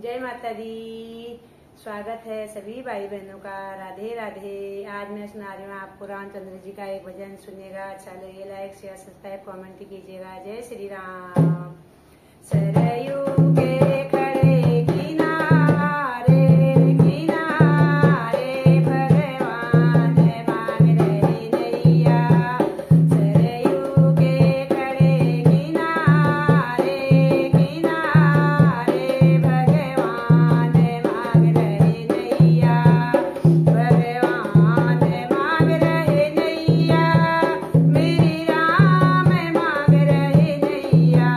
जय माता दी। स्वागत है सभी भाई बहनों का। राधे राधे। आज मैं सुना रही हूँ आपको रामचंद्र जी का एक भजन। सुनिएगा, अच्छा लगे लाइक शेयर सब्सक्राइब कमेंट कीजिएगा। जय श्री राम। सरयू के खड़े किनारे किनारे भगवान मांग रहे नैया। सरयू के खड़े किनारे किनारे भगवान मांग रहे नैया। भगवान मांग रहे नैया, मेरी राम मांग रहे नैया।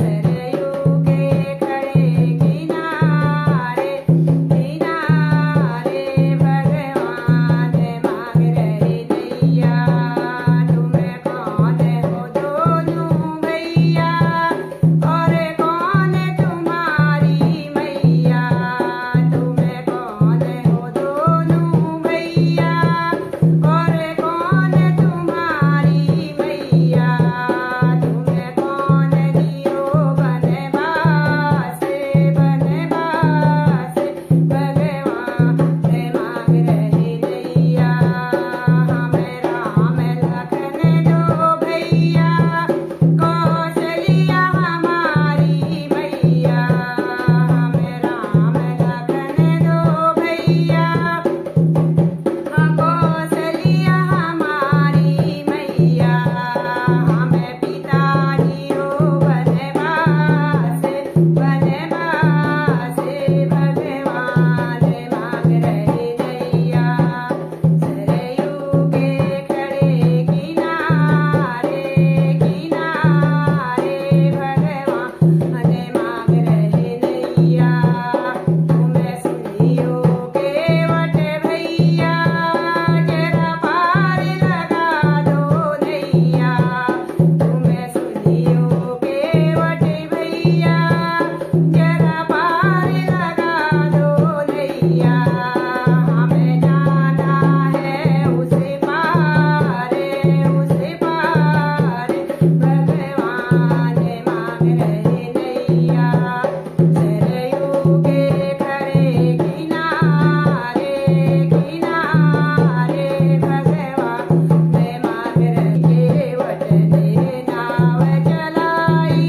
सरयू के खड़े किनारे किनारे भगवान मांग रहे नैया। तुम्हें कौन हो दोनों भैया, और कौन तुम्हारी मैया। तुम्हें कौन हो दोनों भैया, और कौन तुम्हारी मैया। तुम्हें कौन दियो बनवास बनवास भगवान मांग रहे नैया। हमें राम लखन दो भैया, कौशल्या हमारी मैया। हमें राम लखन दो भैया, कौशल्या हमारी मैया। हमें पिता दियो बनवास बनवास भगवान मांग रहे नैया। सरयू के खड़े किनारे किनारे भगवान मांग रहे नैया। तुम्हें सुनियो केवट भैया, जरा पार लगा दो नैया। तुम्हें सुनियो केवट भैया, जरा पार लगा दो नैया। हमें जाना है उस पार भगवान मांग रहे नैया। सरयू के खड़े किनारे किनारे भगवान मांग रहे। केवट ने नाव चलाई,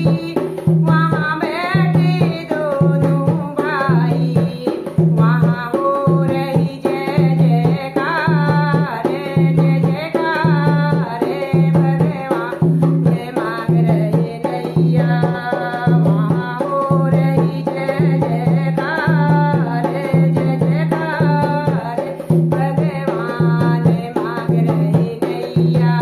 वहाँ बैठे दोनों भाई। वहाँ हो रही जय जयकार भगवान मांग रहे नैया। वहाँ हो रही जय जयकार भगवान मांग रहे नैया।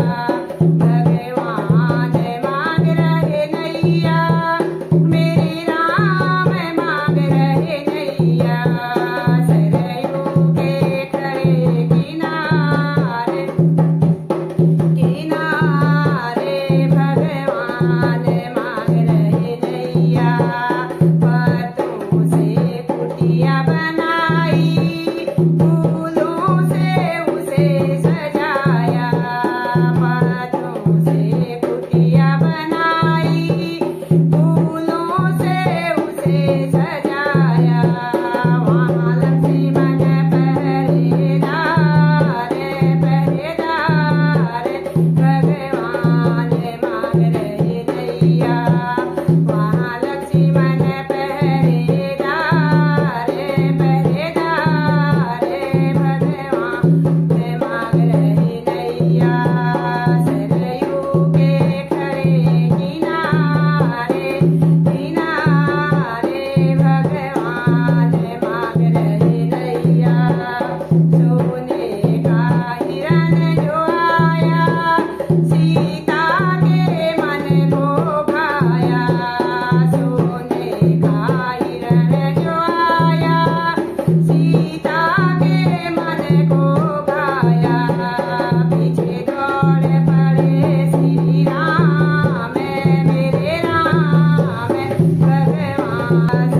भगवान मांग रहे नैया, मेरी राम मांग रहे नैया। सरयू के खड़े किनारे किनारे भगवान मांग रहे नैया। पत्तों से कुटिया बनाई, फूलों से उसे सजाया। पत्तों से कुटिया बनाई, फूलों से उसे सजाया। वहाँ लक्ष्मण पहरेदार पहरेदार भगवान मांग रहे नैया। वहाँ लक्ष्मण पहरेदार पहरेदार भगवान मांग रहे नैया। सरयू के खड़े किनारे किनारे भगवान मांग रहे नैया। सोने का हिरण जो आया, सीता के मन को भाया। सोने का हिरण जो आया, सीता के मन को भाया। पीछे दौड़ पड़े श्री राम, मेरे राम भगवान।